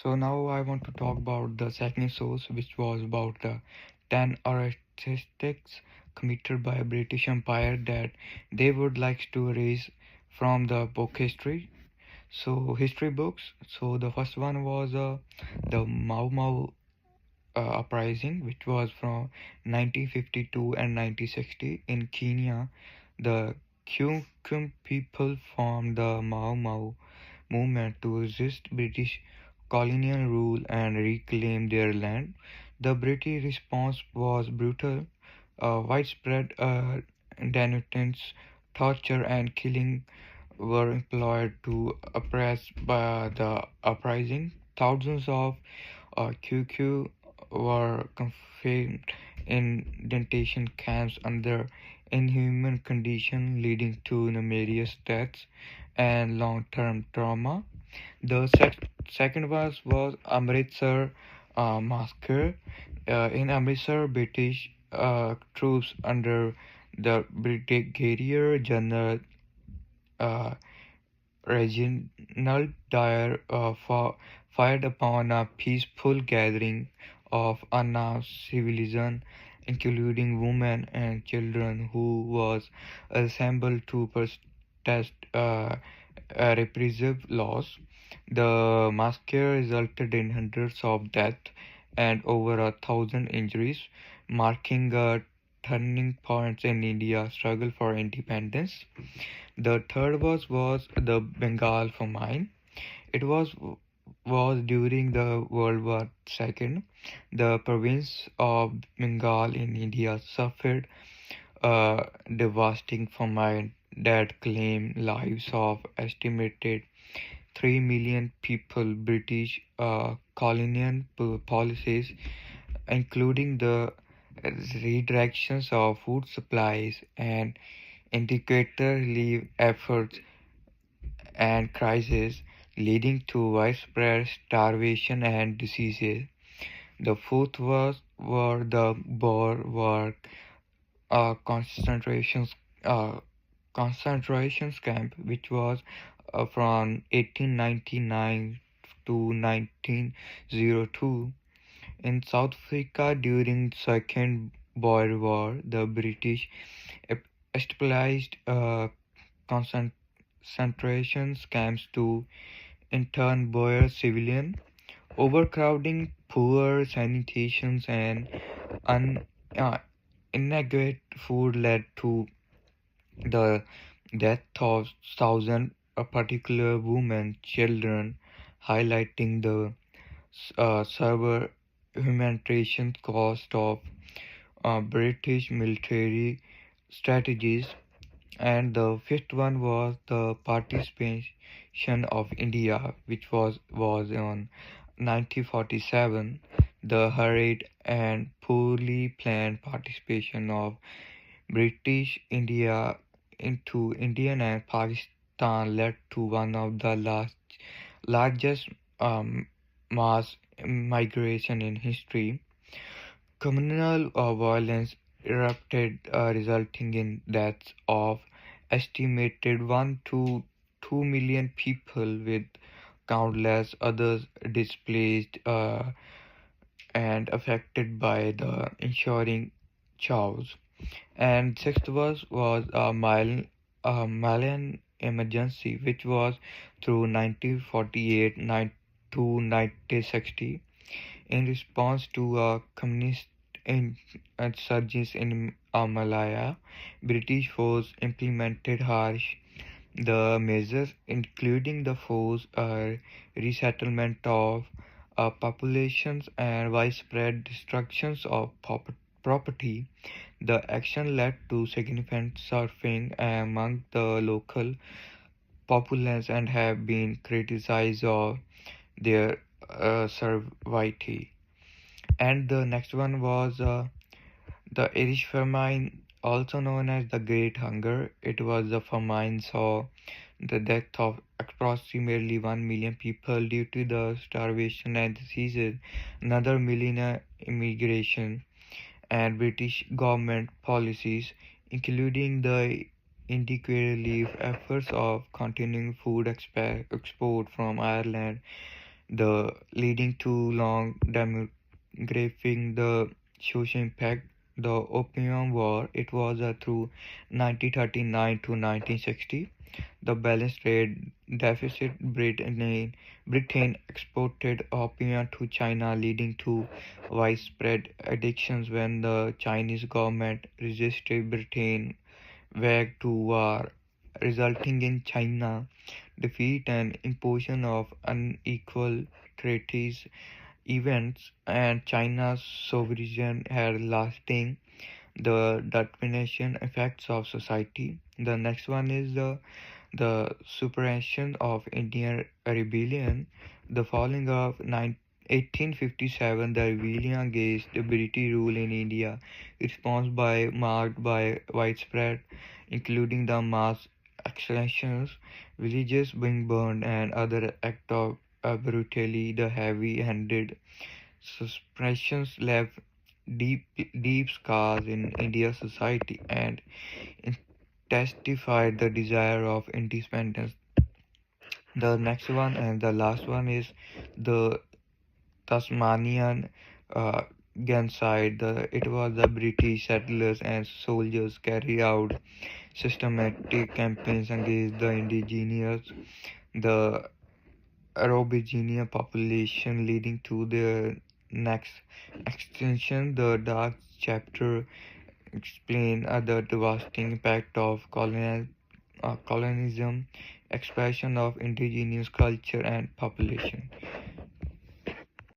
So now I want to talk about the second source, which was about the 10 arrests committed by British Empire that they would like to erase from the book history. So history books. So the first one was the Mau Mau uprising, which was from 1952 and 1960 in Kenya. The Kyukum people formed the Mau Mau movement to resist British colonial rule and reclaim their land. The British response was brutal. Widespread denouncements, torture, and killing were employed to oppress by the uprising. Thousands of QQ were confined in detention camps under inhuman conditions, leading to numerous deaths and long-term trauma. The second was Amritsar massacre. In Amritsar, British troops under the Brigadier General uh, Reginald Dyer fired upon a peaceful gathering of unarmed civilians, including women and children, who was assembled to protest repressive laws. The massacre resulted in hundreds of deaths and over 1,000 injuries, marking a turning point in India's struggle for independence. The third was the Bengal famine. It was during the World War II. The province of Bengal in India suffered a devastating famine that claimed lives of estimated 3 million people. British colonial policies, including the redirections of food supplies and indicator relief efforts and crises, leading to widespread starvation and diseases. The fourth were the Boer War uh, concentration uh, concentration camp, which was from 1899 to 1902 in South Africa. During Second Boer War. The British established concentration camps to intern Boer civilians. Overcrowding, poor sanitation, and un, uh, inadequate food led to the death of thousands, particular women, children, highlighting the severe humanitarian cost of British military strategies. And the fifth one was the participation of India, which was on 1947. The hurried and poorly planned participation of British India into Indian and Pakistan led to one of the largest mass migration in history. Communal violence erupted, resulting in deaths of estimated 1 to 2 million people, with countless others displaced and affected by the ensuing chaos. And sixth was a Malian emergency, which was through 1948 to 1960 in response to a communist insurgency in Malaya. British force implemented harsh the measures, including the forced resettlement of populations and widespread destructions of property. The action led to significant suffering among the local populace and have been criticized of their severity. And the next one was the Irish famine, also known as the Great Hunger. It was the famine saw the death of approximately 1 million people due to the starvation and diseases, another million immigration, and British government policies, including the inadequate relief efforts of continuing food export from Ireland, the leading to long demographing the social impact. The Opium War, it was through 1939 to 1960. The balance trade deficit. Britain exported opium to China, leading to widespread addictions when the Chinese government resisted Britain waged to war, resulting in China defeat and imposition of unequal treaties. Events and China's sovereignty had lasting the determination effects of society. The next one is the suppression of Indian rebellion. The falling of 1857, the rebellion against the British rule in India, response by marked by widespread, including the mass executions, villages being burned, and other acts of brutality. The heavy-handed suppressions left deep scars in India's society and testified the desire of independence. The next one and the last one is the Tasmanian uh, genocide. It was the British settlers and soldiers carried out systematic campaigns against the indigenous, the Aboriginal population, leading to their next extinction. The dark chapter explain the devastating impact of colonialism, expansion of indigenous culture and population.